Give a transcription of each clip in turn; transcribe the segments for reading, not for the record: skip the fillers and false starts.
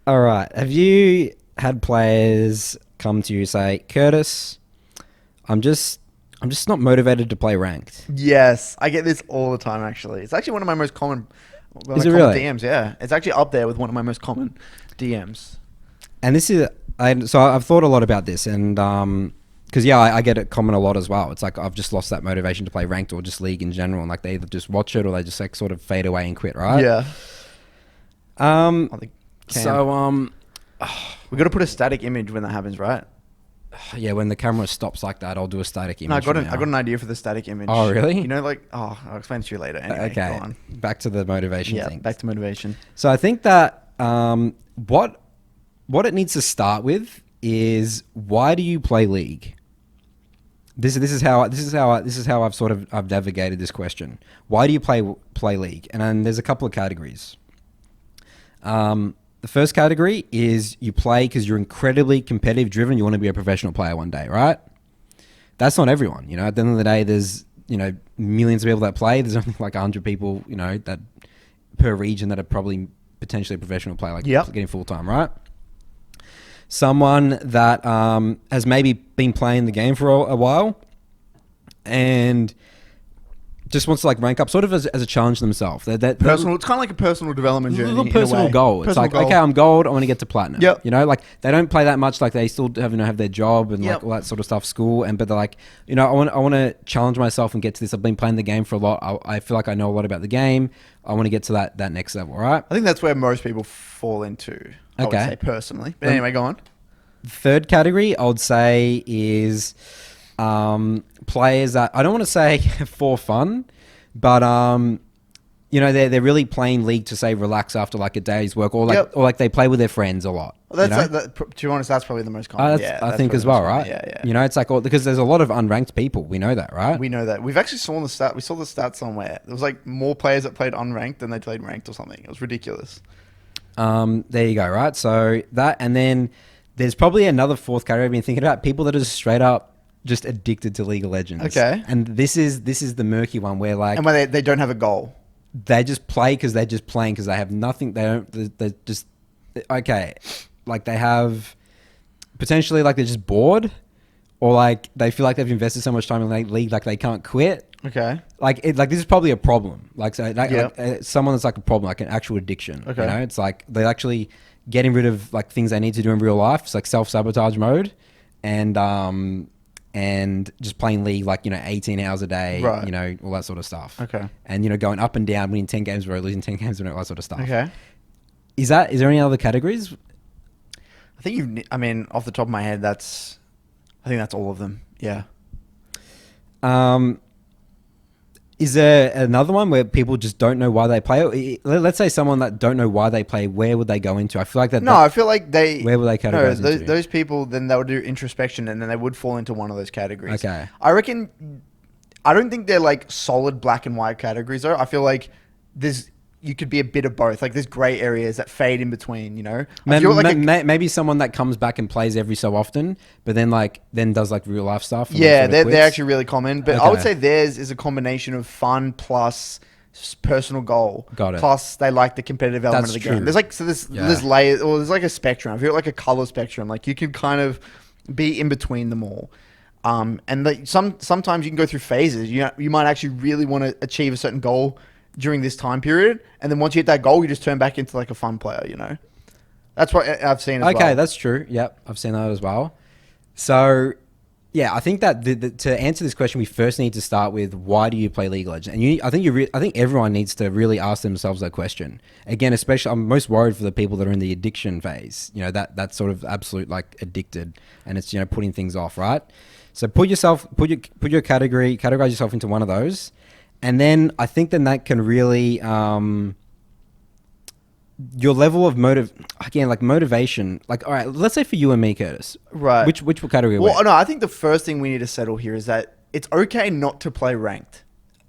All right. Have you had players come to you say, Curtis, I'm just I'm just not motivated to play ranked. Yes, I get this all the time. Actually, it's actually one of my Is it common really? DMs. Yeah, it's actually up there with one of my most common DMs. And this is so I've thought a lot about this, and because yeah, I get it common a lot as well. It's like I've just lost that motivation to play ranked or just league in general, and like they either just watch it or they just like sort of fade away and quit, right? Yeah, Um. I think So we got to put a static image when that happens, right? yeah, when the camera stops like that, I'll do a static No, image. From I got now. an idea for the static image. Oh really? You know, like I'll explain it to you later. Anyway, go Okay. on. Back to the motivation Yeah, thing. back to motivation. So I think that what it needs to start with is why do you play League? This is how I've navigated this question. Why do you play League? And then there's a couple of categories. The first category is you play because you're incredibly competitive driven. You want to be a professional player one day, right? That's not everyone. You know, at the end of the day, there's millions of people that play. There's only like 100 people that per region that are probably potentially a professional player, like Yep. getting full time, right? Someone that has maybe been playing the game for a while and just wants to like rank up sort of as a challenge themselves. Personal. It's kind of like a personal development a journey. little in a personal way. goal. It's Personal like, goal. okay, I'm gold. I want to get to platinum. Yep. Like they don't play that much. Like they still have their job and Yep. like all that sort of stuff, school. But they're like, I want to challenge myself and get to this. I've been playing the game for a lot. I feel like I know a lot about the game. I want to get to that next level. Right. I think that's where most people fall into. I would Okay. say personally. But anyway, go on. Third category, I would say, is players that I don't want to say for fun, but they're really playing League to say relax after like a day's work, or like Yep. or like they play with their friends a lot. Well, that's you know? to be honest, that's probably the most common. I think as well, right? Yeah. It's like because there's a lot of unranked people. We know that, right? We know that. We've actually saw the stat. We saw the stat somewhere. There was like more players that played unranked than they played ranked or something. It was ridiculous. There you go, right? So that, and then there's probably another fourth category I've been thinking about, people that are straight up just addicted to League of Legends. Okay. And this is the murky one where like And when they don't have a goal. they just play because they're just playing because they have nothing. They're just okay. Like they have potentially like they're just bored, or like they feel like they've invested so much time in League like they can't quit. Okay. Like this is probably a problem. Like so, Yeah. someone that's like a problem, like an actual addiction. Okay. It's like they're actually getting rid of like things they need to do in real life. It's like self-sabotage mode, and just playing League like 18 hours a day. Right. All that sort of stuff. Okay. And going up and down, winning 10 games in a row, losing 10 games in a row, all that sort of stuff. Okay. Is there any other categories? I think off the top of my head, I think that's all of them. Yeah. Is there another one where people just don't know why they play? Let's say someone that don't know why they play, where would they go into? I feel like that. No, I feel like where would they categorize into? those people, then they would do introspection and then they would fall into one of those categories. Okay. I don't think they're like solid black and white categories though. I feel like you could be a bit of both. Like there's gray areas that fade in between, I feel like Maybe someone that comes back and plays every so often, but then does like real life stuff. And yeah, then sort of they're quits. actually really common. But I would Okay. say theirs is a combination of fun plus personal goal. Got it. Plus they like the competitive element That's of the game. true. There's layers, or there's like a spectrum. I feel like a color spectrum. Like you can kind of be in between them all. And sometimes you can go through phases. You might actually really want to achieve a certain goal during this time period, and then once you hit that goal, you just turn back into like a fun player. That's what I've seen as well. Okay, that's true. Yep, I've seen that as well. So, yeah, I think that to answer this question, we first need to start with why do you play League of Legends? And I think everyone needs to really ask themselves that question. Again, especially I'm most worried for the people that are in the addiction phase. That sort of absolute like addicted, and it's putting things off, right? So put your categorize yourself into one of those. And then I think then that can really your level of motivation. Like, all right, let's say for you and me, Curtis. Right. Which category? Well, no, I think the first thing we need to settle here is that it's okay not to play ranked.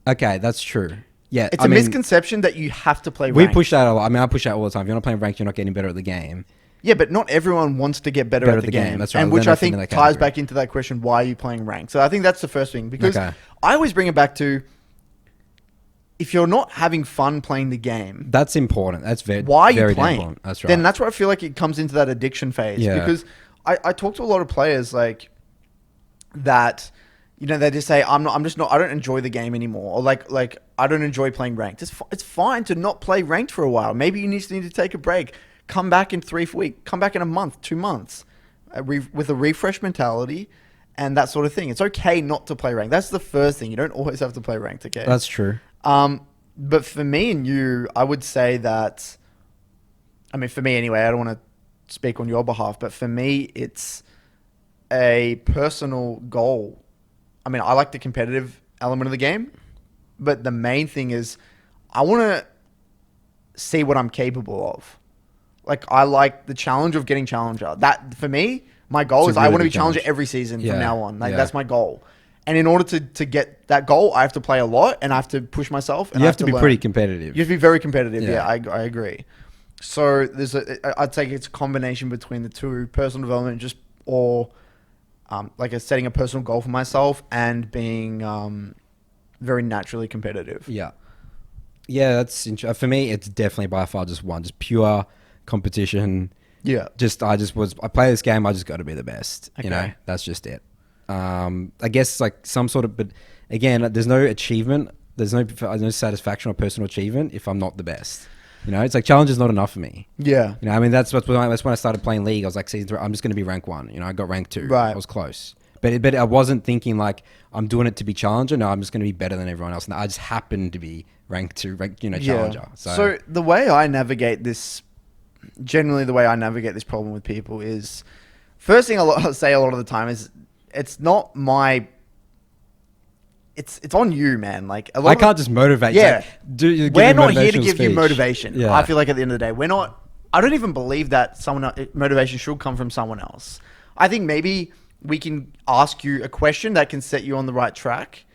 Okay, that's true. Yeah, It's a misconception that you have to play we ranked. push that a lot. I push that all the time. If you're not playing ranked, you're not getting better at the game. Yeah, but not everyone wants to get better at the game. That's right. And Then which they I fit in think that ties category. back into that question, why are you playing ranked? So I think that's the first thing. Because Okay. I always bring it back to, if you're not having fun playing the game, That's important. That's why are you very playing? important. That's right. Then that's where I feel like it comes into that addiction phase. Yeah. Because I talk to a lot of players like that, you know, they just say, I don't enjoy the game anymore. Or like I don't enjoy playing ranked. It's fine to not play ranked for a while. Maybe you need to take a break. Come back in 3 weeks. Come back in a month, 2 months, with a refresh mentality and that sort of thing. It's okay not to play ranked. That's the first thing. You don't always have to play ranked, okay? That's true. But for me and you, I would say that, I mean, for me anyway, I don't want to speak on your behalf, but for me, it's a personal goal. I mean, I like the competitive element of the game, but the main thing is I want to see what I'm capable of. Like, I like the challenge of getting challenger. That, for me, my goal is I want to be challenger every season from now on. Like, that's my goal. And in order to get that goal, I have to play a lot and I have to push myself. And You I have to be learn. pretty competitive. You have to be very competitive. Yeah. Yeah, I agree. So I'd say it's a combination between the two: personal development, setting a personal goal for myself and being very naturally competitive. Yeah. Yeah, that's for me. It's definitely by far just pure competition. Yeah. I play this game. I just got to be the best. Okay. You know, that's just it. I guess like some sort of, but again, there's no achievement. There's no satisfaction or personal achievement if I'm not the best. You know, it's like challenge is not enough for me. Yeah. You know, I mean, that's when I started playing League. I was like, season 3, I'm just going to be rank 1. You know, I got rank 2. Right. I was close. But I wasn't thinking like I'm doing it to be challenger. No, I'm just going to be better than everyone else. And I just happened to be rank 2, challenger. So the way I navigate this, generally the way I navigate this problem with people is, first thing I'll say a lot of the time is, it's not my... It's on you, man. Like I can't just motivate. Yeah, like, we're not here to give you motivation. Yeah. I feel like at the end of the day, we're not. I don't even believe that motivation should come from someone else. I think maybe we can ask you a question that can set you on the right track.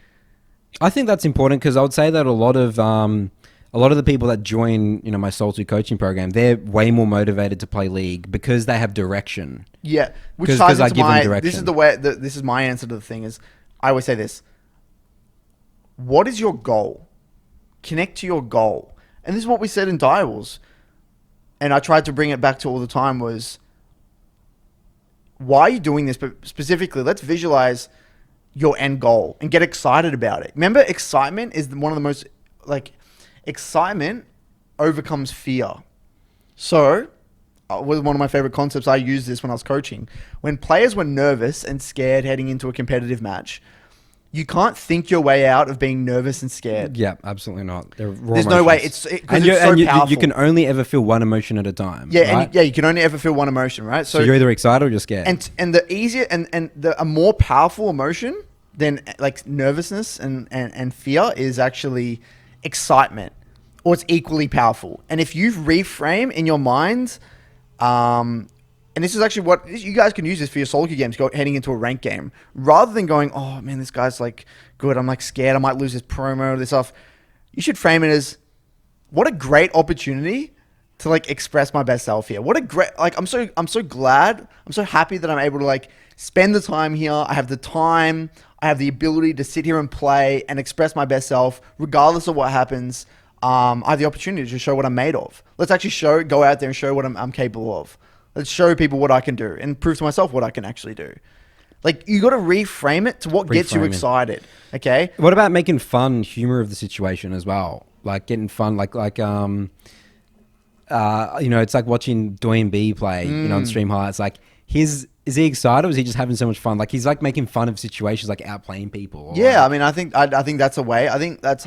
I think that's important because I would say that a lot of the people that join, you know, my Soul 2 coaching program, they're way more motivated to play League because they have direction. Yeah, which ties into them direction. This is the way. This is my answer to the thing. Is I always say this. What is your goal? Connect to your goal. And this is what we said in Dials. And I tried to bring it back to all the time was, why are you doing this? But specifically, let's visualize your end goal and get excited about it. Remember, excitement is one of the most, excitement overcomes fear. So, was one of my favorite concepts. I used this when I was coaching. When players were nervous and scared heading into a competitive match, you can't think your way out of being nervous and scared. Yeah, absolutely not. There's no way. It's so powerful. You can only ever feel one emotion at a time. Yeah, right? and you can only ever feel one emotion, right? So you're either excited or you're scared. And the easier a more powerful emotion than like nervousness and fear is actually excitement, or it's equally powerful. And if you reframe in your mind, and this is actually what you guys can use this for your solo queue games, heading into a ranked game, rather than going, oh man, this guy's like good. I'm like scared. I might lose this promo, this stuff. You should frame it as, what a great opportunity to like express my best self here. What a great, like, I'm so glad. I'm so happy that I'm able to like spend the time here. I have the time. I have the ability to sit here and play and express my best self, regardless of what happens. I have the opportunity to show what I'm made of. Let's actually go out there and show what I'm capable of. Let's show people what I can do and prove to myself what I can actually do. Like, you got to reframe it to what gets you excited. Okay. What about making fun humor of the situation as well? Like getting fun, you know, it's like watching Doyen B play, you know, on stream highlights. Like, is he excited or is he just having so much fun? Like, he's like making fun of situations, like outplaying people. Yeah, I mean, I think that's a way. I think that's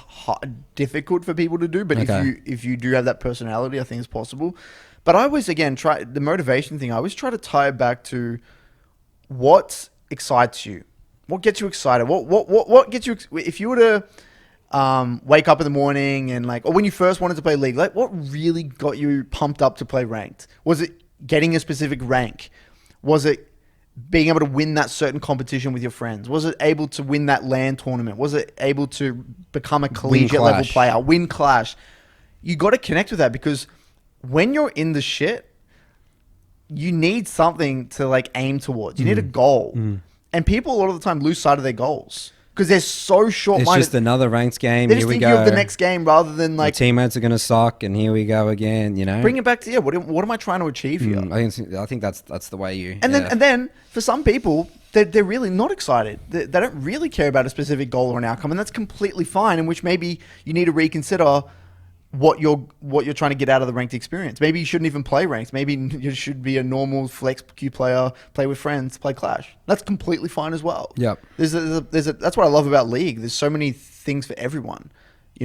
difficult for people to do, but if you do have that personality, I think it's possible. But I always, again, try the motivation thing. I always try to tie it back to what excites you, what gets you excited, what gets you. If you were to wake up in the morning and or when you first wanted to play League, like what really got you pumped up to play ranked? Was it getting a specific rank? Was it being able to win that certain competition with your friends? Was it able to win that LAN tournament? Was it able to become a collegiate level player? Win Clash. You got to connect with that, because when you're in the shit, you need something to aim towards. You need a goal. And people a lot of the time lose sight of their goals because they're so It's short-minded. just another ranked game. They're Here just we thinking go. of the next game rather than My like teammates are gonna suck, and here we go again. You know, bring it back to what am I trying to achieve here? I think that's the way you. And then for some people, they're really not excited. They don't really care about a specific goal or an outcome, and that's completely fine. In which maybe you need to reconsider what you're trying to get out of the ranked experience. Maybe you shouldn't even play ranked. Maybe you should be a normal flex queue player, play with friends, play Clash. That's completely fine as well. Yep. That's what I love about League. There's so many things for everyone,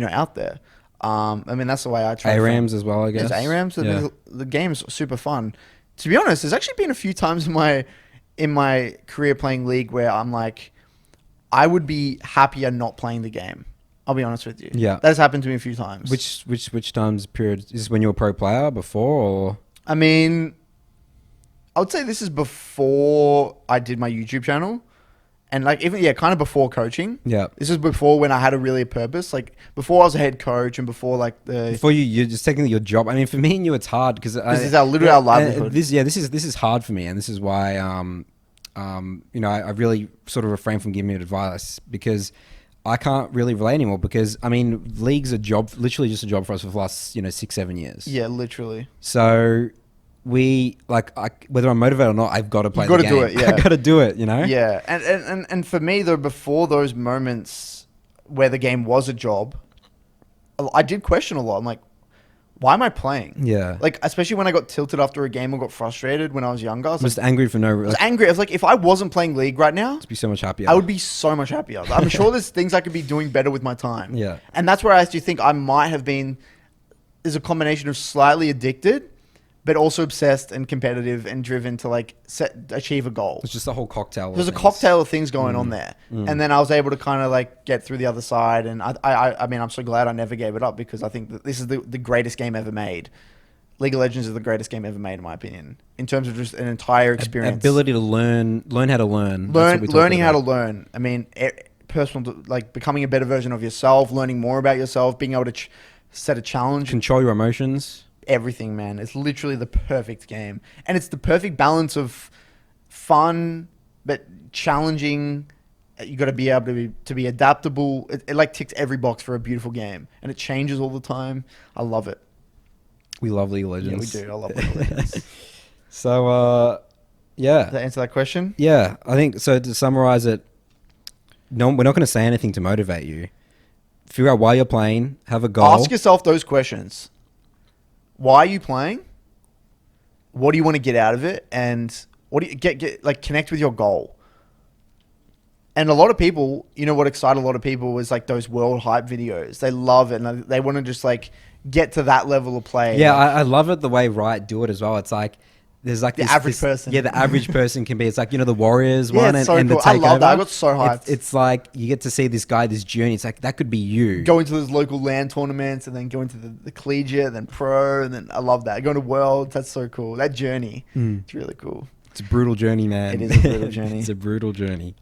out there. I mean, that's the way I try. ARAMs as well, I guess. There's ARAMs. Yeah. The game's super fun. To be honest, there's actually been a few times in my career playing League where I'm like, I would be happier not playing the game. I'll be honest with you. Yeah. That's happened to me a few times. Which times period is this when you were a pro player before or? I mean, I would say this is before I did my YouTube channel. And like even kind of before coaching. Yeah. This is before when I had a purpose. Like before I was a head coach and before like before you're just technically your job. I mean, for me and you, it's hard because this is our livelihood. This is hard for me, and this is why I really sort of refrain from giving advice because I can't really relate anymore. Because I mean, League's literally just a job for us for the last 6-7 years. Yeah, literally. So we whether I'm motivated or not, I've got to play the game. Do it, yeah. I got to do it, Yeah, and for me though, before those moments where the game was a job, I did question a lot. I'm like, why am I playing? Yeah. Like, especially when I got tilted after a game or got frustrated when I was younger. I was Just angry for no reason. I was angry. I was like, if I wasn't playing League right now, Be so much happier. I would be so much happier. I'm sure there's things I could be doing better with my time. Yeah. And that's where I actually think I might have been, there's a combination of slightly addicted, but also obsessed and competitive and driven to achieve a goal. It's just a whole cocktail. There's a cocktail of things going on there. And then I was able to kind of get through the other side. And I mean, I'm so glad I never gave it up because I think that this is the greatest game ever made. League of Legends is the greatest game ever made, in my opinion, in terms of just an entire experience. Ability to learn how to learn. Learning how to learn. I mean, personal, becoming a better version of yourself, learning more about yourself, being able to set a challenge. Control your emotions. Everything, man. It's literally the perfect game. And it's the perfect balance of fun, but challenging. You got to be able to be adaptable. It ticks every box for a beautiful game. And it changes all the time. I love it. We love League of Legends. Yeah, we do. I love League of Legends. So, yeah. Does that answer that question? Yeah. I think, so to summarize it, no, we're not going to say anything to motivate you. Figure out why you're playing. Have a goal. Ask yourself those questions. Why are you playing? What do you want to get out of it? And what do you connect with your goal? And a lot of people, what excited a lot of people was those world hype videos. They love it and they want to just get to that level of play. Yeah, I love it the way Riot do it as well. It's there's the average person. Yeah, the average person can be. It's the Warriors one it's so and cool. the takeover. I love that. I got so hyped. It's you get to see this guy, this journey. It's that could be you. Go into those local LAN tournaments and then go into the collegiate, then pro, and then I love that. Going to worlds, that's so cool. That journey, it's really cool. It's a brutal journey, man. It is a brutal journey. It's a brutal journey.